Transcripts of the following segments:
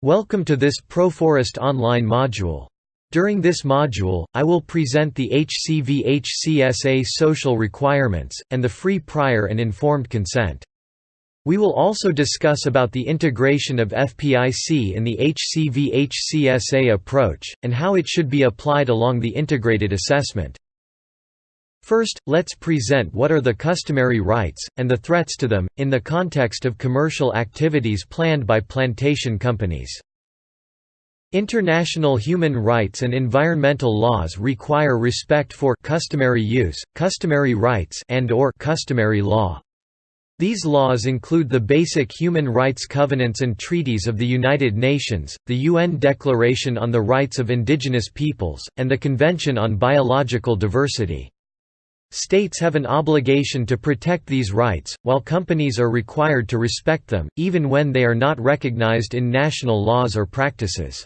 Welcome to this ProForest online module. During this module, I will present the HCV-HCSA social requirements, and the free prior and informed consent. We will also discuss about the integration of FPIC in the HCV-HCSA approach, and how it should be applied along the integrated assessment. First, let's present what are the customary rights, and the threats to them, in the context of commercial activities planned by plantation companies. International human rights and environmental laws require respect for customary use, customary rights and/or customary law. These laws include the Basic Human Rights Covenants and Treaties of the United Nations, the UN Declaration on the Rights of Indigenous Peoples, and the Convention on Biological Diversity. States have an obligation to protect these rights, while companies are required to respect them, even when they are not recognized in national laws or practices.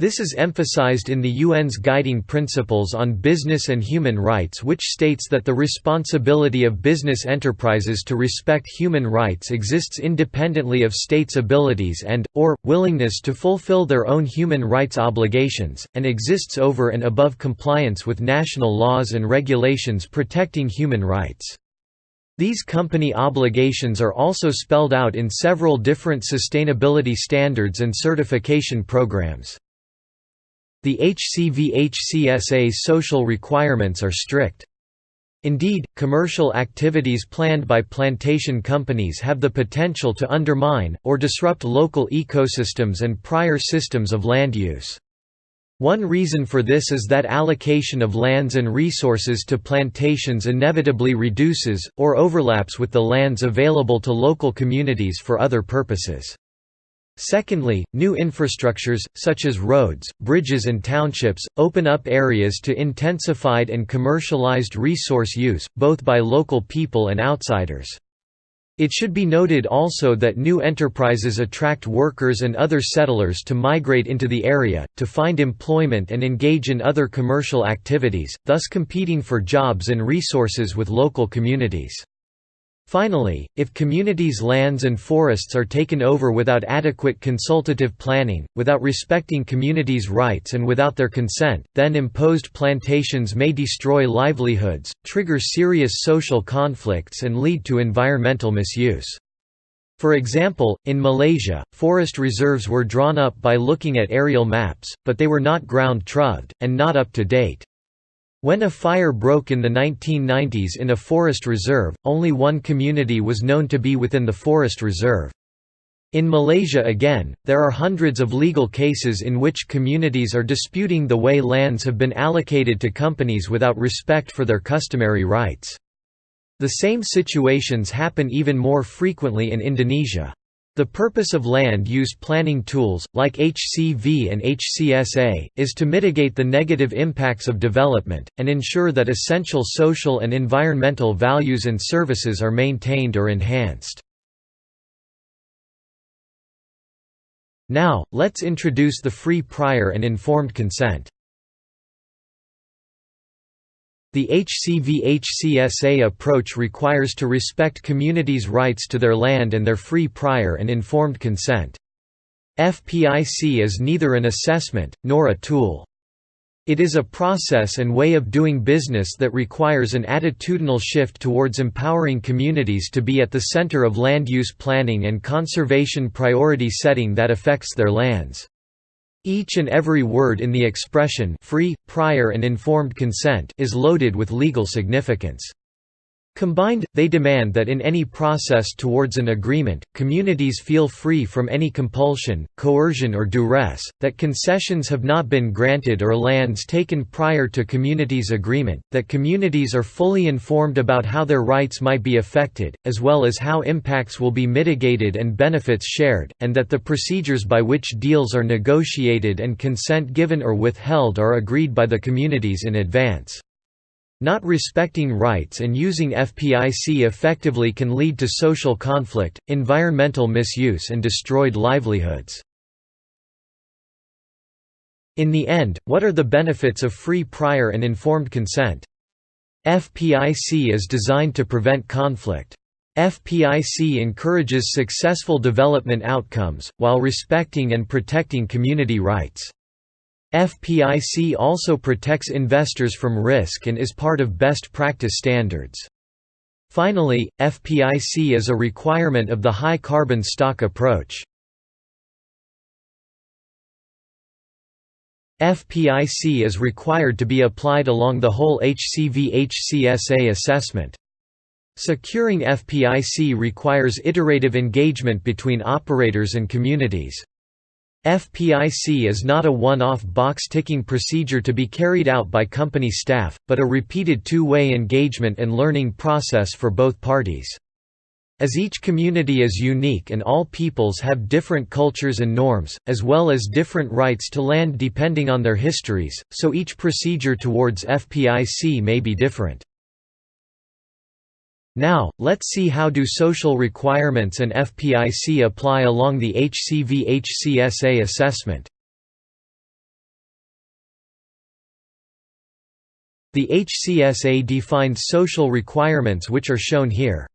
This is emphasized in the UN's Guiding Principles on Business and Human Rights, which states that the responsibility of business enterprises to respect human rights exists independently of states' abilities and/or willingness to fulfill their own human rights obligations, and exists over and above compliance with national laws and regulations protecting human rights. These company obligations are also spelled out in several different sustainability standards and certification programs. The HCV-HCSA social requirements are strict. Indeed, commercial activities planned by plantation companies have the potential to undermine, or disrupt local ecosystems and prior systems of land use. One reason for this is that allocation of lands and resources to plantations inevitably reduces, or overlaps with the lands available to local communities for other purposes. Secondly, new infrastructures, such as roads, bridges and townships, open up areas to intensified and commercialized resource use, both by local people and outsiders. It should be noted also that new enterprises attract workers and other settlers to migrate into the area, to find employment and engage in other commercial activities, thus competing for jobs and resources with local communities. Finally, if communities' lands and forests are taken over without adequate consultative planning, without respecting communities' rights and without their consent, then imposed plantations may destroy livelihoods, trigger serious social conflicts and lead to environmental misuse. For example, in Malaysia, forest reserves were drawn up by looking at aerial maps, but they were not ground-truths, and not up to date. When a fire broke in the 1990s in a forest reserve, only one community was known to be within the forest reserve. In Malaysia again, there are hundreds of legal cases in which communities are disputing the way lands have been allocated to companies without respect for their customary rights. The same situations happen even more frequently in Indonesia. The purpose of land use planning tools, like HCV and HCSA, is to mitigate the negative impacts of development, and ensure that essential social and environmental values and services are maintained or enhanced. Now, let's introduce the free prior and informed consent. The HCV-HCSA approach requires to respect communities' rights to their land and their free prior and informed consent. FPIC is neither an assessment, nor a tool. It is a process and way of doing business that requires an attitudinal shift towards empowering communities to be at the center of land use planning and conservation priority setting that affects their lands. Each and every word in the expression free, prior and informed consent is loaded with legal significance. Combined, they demand that in any process towards an agreement, communities feel free from any compulsion, coercion or duress, that concessions have not been granted or lands taken prior to communities' agreement, that communities are fully informed about how their rights might be affected, as well as how impacts will be mitigated and benefits shared, and that the procedures by which deals are negotiated and consent given or withheld are agreed by the communities in advance. Not respecting rights and using FPIC effectively can lead to social conflict, environmental misuse and destroyed livelihoods. In the end, what are the benefits of free prior and informed consent? FPIC is designed to prevent conflict. FPIC encourages successful development outcomes, while respecting and protecting community rights. FPIC also protects investors from risk and is part of best practice standards. Finally, FPIC is a requirement of the high carbon stock approach. FPIC is required to be applied along the whole HCV-HCSA assessment. Securing FPIC requires iterative engagement between operators and communities. FPIC is not a one-off box-ticking procedure to be carried out by company staff, but a repeated two-way engagement and learning process for both parties. As each community is unique and all peoples have different cultures and norms, as well as different rights to land depending on their histories, so each procedure towards FPIC may be different. Now, let's see how do social requirements and FPIC apply along the HCV-HCSA assessment. The HCSA defines social requirements which are shown here.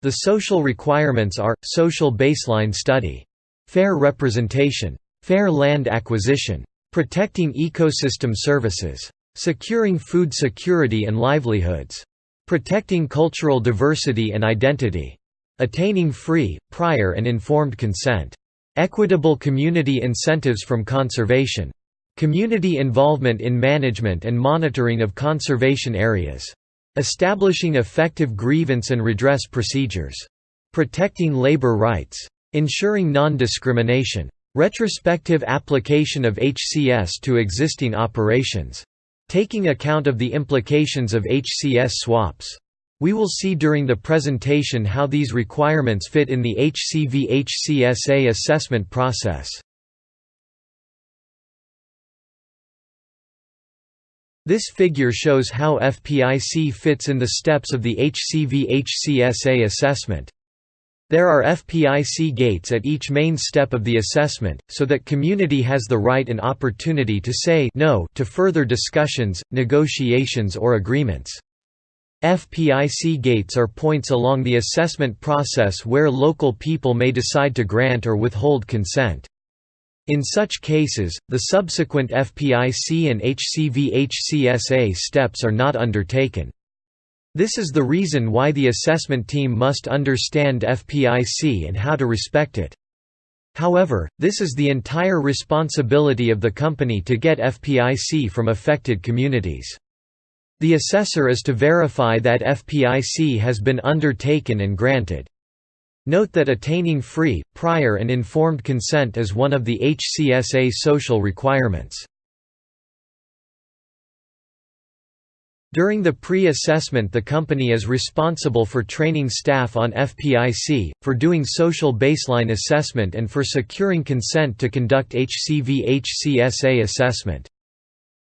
The social requirements are, social baseline study, fair representation, fair land acquisition, protecting ecosystem services, securing food security and livelihoods, protecting cultural diversity and identity, attaining free, prior and informed consent, equitable community incentives from conservation, community involvement in management and monitoring of conservation areas, establishing effective grievance and redress procedures, protecting labor rights, ensuring non-discrimination, retrospective application of HCS to existing operations, taking account of the implications of HCS swaps. We will see during the presentation how these requirements fit in the HCV-HCSA assessment process. This figure shows how FPIC fits in the steps of the HCV-HCSA assessment. There are FPIC gates at each main step of the assessment, so that community has the right and opportunity to say no to further discussions, negotiations or agreements. FPIC gates are points along the assessment process where local people may decide to grant or withhold consent. In such cases, the subsequent FPIC and HCV-HCSA steps are not undertaken. This is the reason why the assessment team must understand FPIC and how to respect it. However, this is the entire responsibility of the company to get FPIC from affected communities. The assessor is to verify that FPIC has been undertaken and granted. Note that attaining free, prior and informed consent is one of the HCSA social requirements. During the pre-assessment, the company is responsible for training staff on FPIC, for doing social baseline assessment and for securing consent to conduct HCV-HCSA assessment.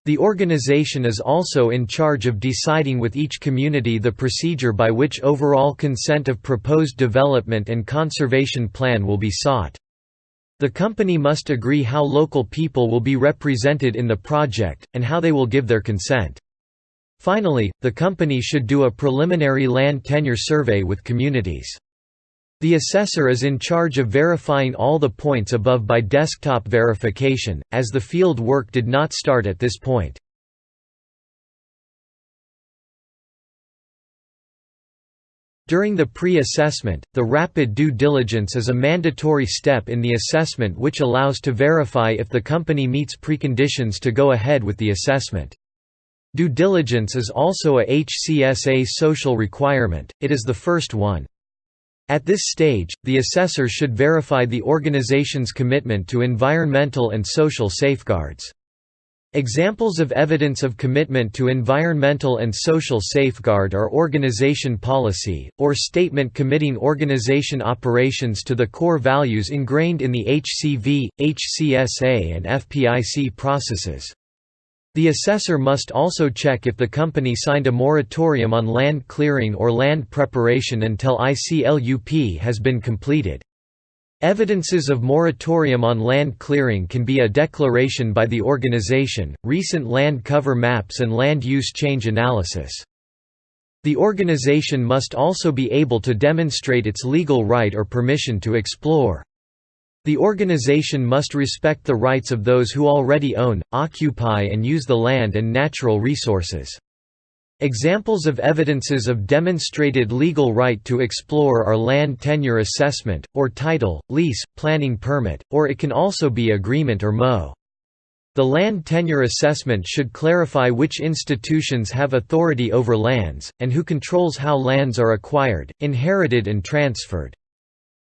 The organization is also in charge of deciding with each community the procedure by which overall consent of proposed development and conservation plan will be sought. The company must agree how local people will be represented in the project, and how they will give their consent. Finally, the company should do a preliminary land tenure survey with communities. The assessor is in charge of verifying all the points above by desktop verification, as the field work did not start at this point. During the pre-assessment, the rapid due diligence is a mandatory step in the assessment which allows to verify if the company meets preconditions to go ahead with the assessment. Due diligence is also a HCSA social requirement, it is the first one. At this stage, the assessor should verify the organization's commitment to environmental and social safeguards. Examples of evidence of commitment to environmental and social safeguard are organization policy, or statement committing organization operations to the core values ingrained in the HCV, HCSA and FPIC processes. The assessor must also check if the company signed a moratorium on land clearing or land preparation until ICLUP has been completed. Evidences of moratorium on land clearing can be a declaration by the organization, recent land cover maps and land use change analysis. The organization must also be able to demonstrate its legal right or permission to explore. The organization must respect the rights of those who already own, occupy and use the land and natural resources. Examples of evidences of demonstrated legal right to explore are land tenure assessment, or title, lease, planning permit, or it can also be agreement or MO. The land tenure assessment should clarify which institutions have authority over lands, and who controls how lands are acquired, inherited and transferred.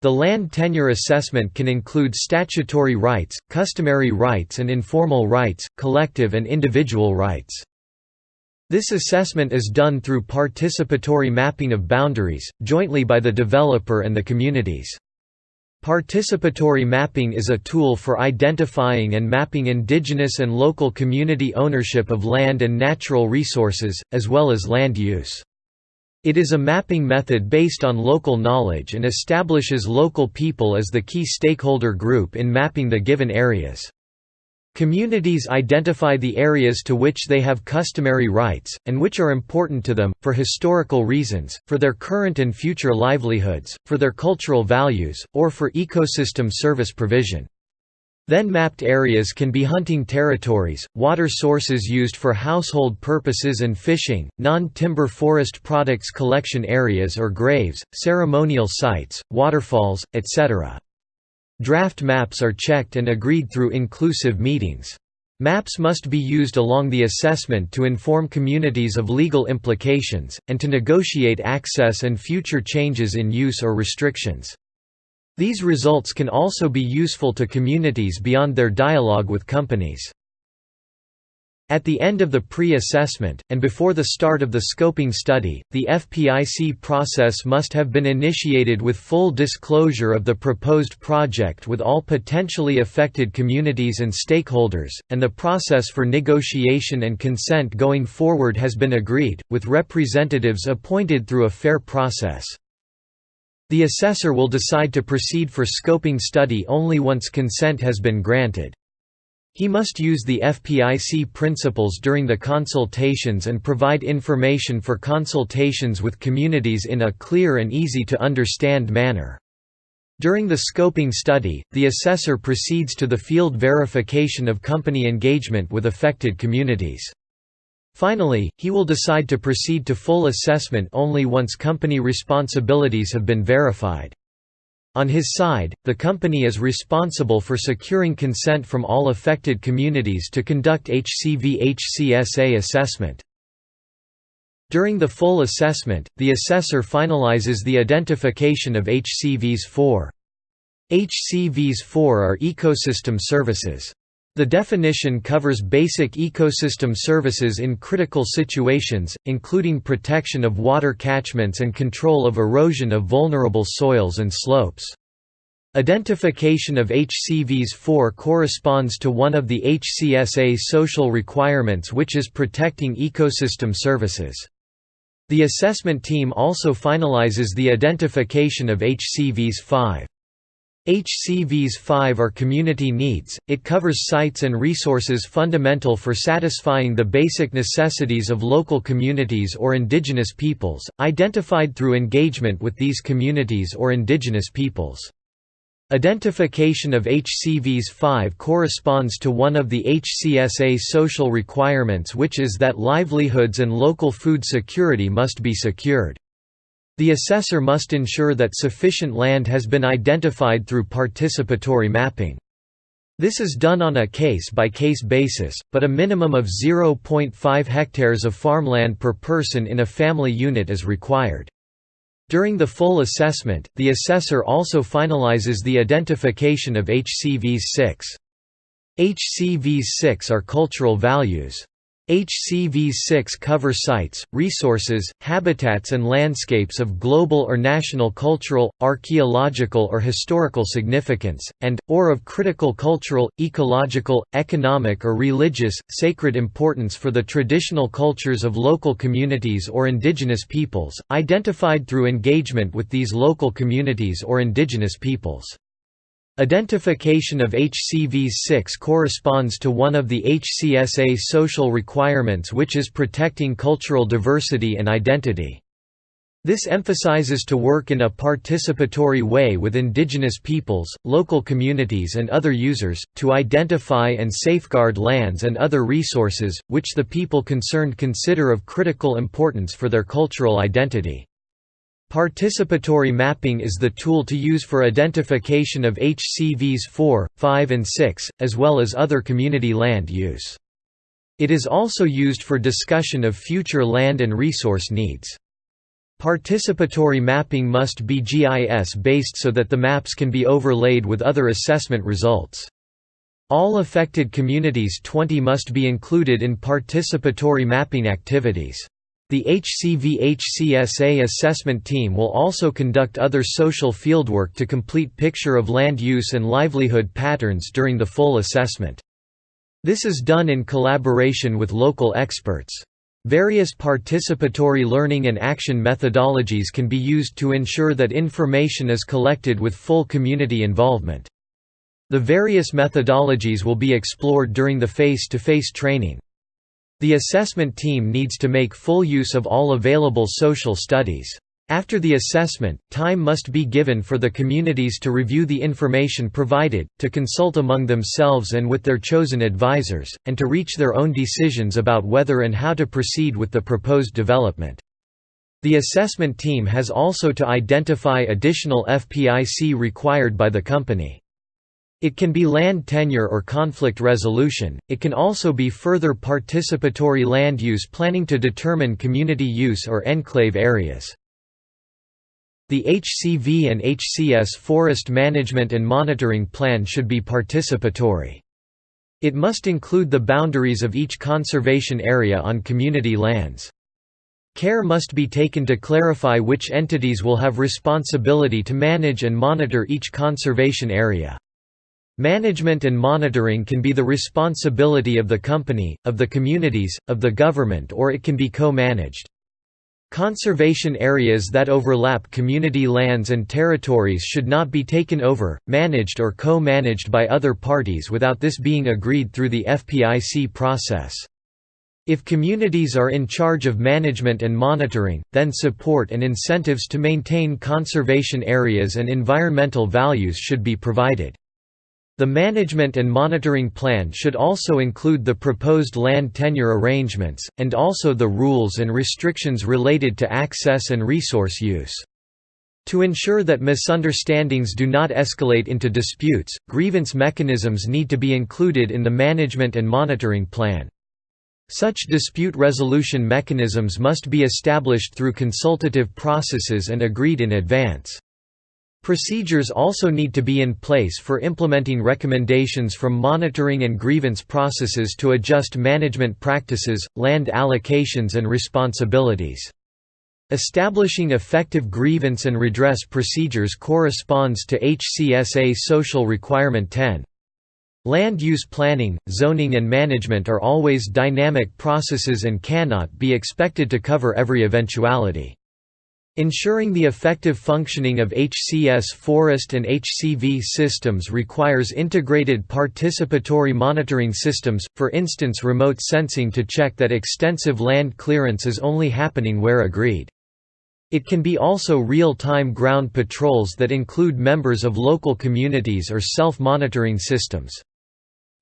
The land tenure assessment can include statutory rights, customary rights and informal rights, collective and individual rights. This assessment is done through participatory mapping of boundaries, jointly by the developer and the communities. Participatory mapping is a tool for identifying and mapping indigenous and local community ownership of land and natural resources, as well as land use. It is a mapping method based on local knowledge and establishes local people as the key stakeholder group in mapping the given areas. Communities identify the areas to which they have customary rights, and which are important to them, for historical reasons, for their current and future livelihoods, for their cultural values, or for ecosystem service provision. Then mapped areas can be hunting territories, water sources used for household purposes and fishing, non-timber forest products collection areas or graves, ceremonial sites, waterfalls, etc. Draft maps are checked and agreed through inclusive meetings. Maps must be used along the assessment to inform communities of legal implications, and to negotiate access and future changes in use or restrictions. These results can also be useful to communities beyond their dialogue with companies. At the end of the pre-assessment, and before the start of the scoping study, the FPIC process must have been initiated with full disclosure of the proposed project with all potentially affected communities and stakeholders, and the process for negotiation and consent going forward has been agreed, with representatives appointed through a fair process. The assessor will decide to proceed for scoping study only once consent has been granted. He must use the FPIC principles during the consultations and provide information for consultations with communities in a clear and easy-to-understand manner. During the scoping study, the assessor proceeds to the field verification of company engagement with affected communities. Finally, he will decide to proceed to full assessment only once company responsibilities have been verified. On his side, the company is responsible for securing consent from all affected communities to conduct HCV-HCSA assessment. During the full assessment, the assessor finalizes the identification of HCVs4. HCVs4 are ecosystem services. The definition covers basic ecosystem services in critical situations, including protection of water catchments and control of erosion of vulnerable soils and slopes. Identification of HCVs4 corresponds to one of the HCSA social requirements, which is protecting ecosystem services. The assessment team also finalizes the identification of HCVs5. HCVs5 are community needs. It covers sites and resources fundamental for satisfying the basic necessities of local communities or indigenous peoples, identified through engagement with these communities or indigenous peoples. Identification of HCVs5 corresponds to one of the HCSA social requirements, which is that livelihoods and local food security must be secured. The assessor must ensure that sufficient land has been identified through participatory mapping. This is done on a case-by-case basis, but a minimum of 0.5 hectares of farmland per person in a family unit is required. During the full assessment, the assessor also finalizes the identification of HCVs6. HCVs6 are cultural values. HCVs6 cover sites, resources, habitats and landscapes of global or national cultural, archaeological or historical significance, or of critical cultural, ecological, economic or religious, sacred importance for the traditional cultures of local communities or indigenous peoples, identified through engagement with these local communities or indigenous peoples. Identification of HCV-6 corresponds to one of the HCSA social requirements, which is protecting cultural diversity and identity. This emphasizes to work in a participatory way with indigenous peoples, local communities and other users, to identify and safeguard lands and other resources, which the people concerned consider of critical importance for their cultural identity. Participatory mapping is the tool to use for identification of HCVs 4, 5 and 6, as well as other community land use. It is also used for discussion of future land and resource needs. Participatory mapping must be GIS-based so that the maps can be overlaid with other assessment results. All affected communities 20 must be included in participatory mapping activities. The HCV-HCSA assessment team will also conduct other social fieldwork to complete picture of land use and livelihood patterns during the full assessment. This is done in collaboration with local experts. Various participatory learning and action methodologies can be used to ensure that information is collected with full community involvement. The various methodologies will be explored during the face-to-face training. The assessment team needs to make full use of all available social studies. After the assessment, time must be given for the communities to review the information provided, to consult among themselves and with their chosen advisors, and to reach their own decisions about whether and how to proceed with the proposed development. The assessment team has also to identify additional FPIC required by the company. It can be land tenure or conflict resolution. It can also be further participatory land use planning to determine community use or enclave areas. The HCV and HCS forest management and monitoring plan should be participatory. It must include the boundaries of each conservation area on community lands. Care must be taken to clarify which entities will have responsibility to manage and monitor each conservation area. Management and monitoring can be the responsibility of the company, of the communities, of the government, or it can be co-managed. Conservation areas that overlap community lands and territories should not be taken over, managed or co-managed by other parties without this being agreed through the FPIC process. If communities are in charge of management and monitoring, then support and incentives to maintain conservation areas and environmental values should be provided. The management and monitoring plan should also include the proposed land tenure arrangements, and also the rules and restrictions related to access and resource use. To ensure that misunderstandings do not escalate into disputes, grievance mechanisms need to be included in the management and monitoring plan. Such dispute resolution mechanisms must be established through consultative processes and agreed in advance. Procedures also need to be in place for implementing recommendations from monitoring and grievance processes to adjust management practices, land allocations and responsibilities. Establishing effective grievance and redress procedures corresponds to HCSA Social Requirement 10. Land use planning, zoning and management are always dynamic processes and cannot be expected to cover every eventuality. Ensuring the effective functioning of HCS forest and HCV systems requires integrated participatory monitoring systems, for instance remote sensing to check that extensive land clearance is only happening where agreed. It can be also real-time ground patrols that include members of local communities or self-monitoring systems.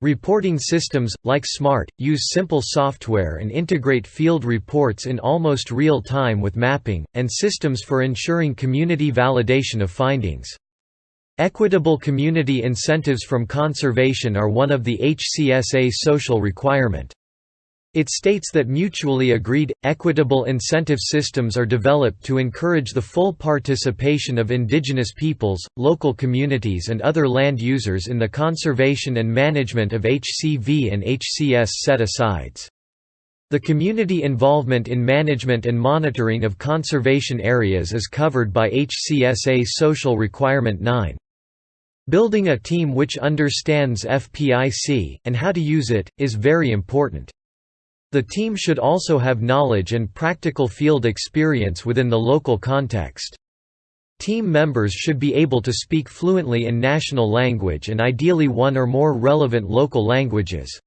Reporting systems, like SMART, use simple software and integrate field reports in almost real time with mapping, and systems for ensuring community validation of findings. Equitable community incentives from conservation are one of the HCSA social requirement. It states that mutually agreed, equitable incentive systems are developed to encourage the full participation of indigenous peoples, local communities and other land users in the conservation and management of HCV and HCS set-asides. The community involvement in management and monitoring of conservation areas is covered by HCSA Social Requirement 9. Building a team which understands FPIC, and how to use it, is very important. The team should also have knowledge and practical field experience within the local context. Team members should be able to speak fluently in national language and ideally one or more relevant local languages.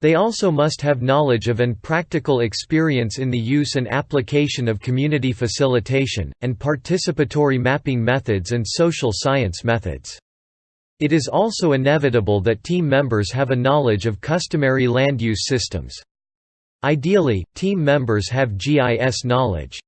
They also must have knowledge of and practical experience in the use and application of community facilitation, and participatory mapping methods and social science methods. It is also inevitable that team members have a knowledge of customary land use systems. Ideally, team members have GIS knowledge.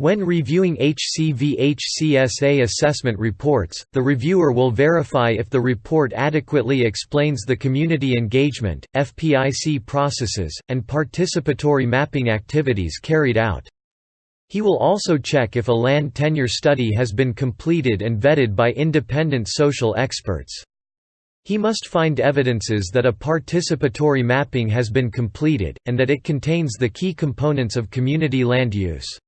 When reviewing HCV-HCSA assessment reports, the reviewer will verify if the report adequately explains the community engagement, FPIC processes, and participatory mapping activities carried out. He will also check if a land tenure study has been completed and vetted by independent social experts. He must find evidences that a participatory mapping has been completed, and that it contains the key components of community land use.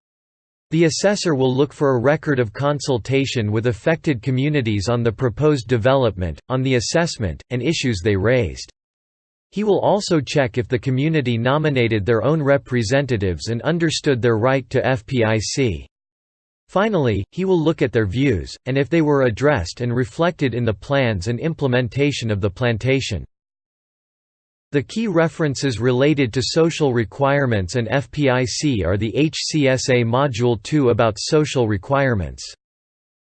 The assessor will look for a record of consultation with affected communities on the proposed development, on the assessment, and issues they raised. He will also check if the community nominated their own representatives and understood their right to FPIC. Finally, he will look at their views, and if they were addressed and reflected in the plans and implementation of the plantation. The key references related to social requirements and FPIC are the HCSA Module 2 about social requirements.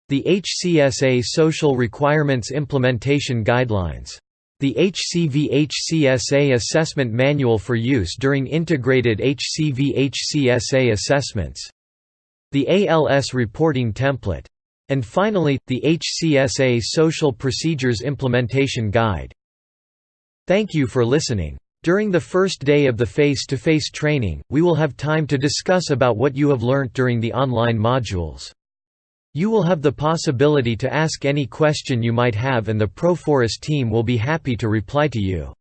The HCSA Social Requirements Implementation Guidelines. The HCV-HCSA Assessment Manual for use during integrated HCV-HCSA assessments. The ALS Reporting Template. And finally, the HCSA Social Procedures Implementation Guide. Thank you for listening. During the first day of the face-to-face training, we will have time to discuss about what you have learnt during the online modules. You will have the possibility to ask any question you might have and the Proforest team will be happy to reply to you.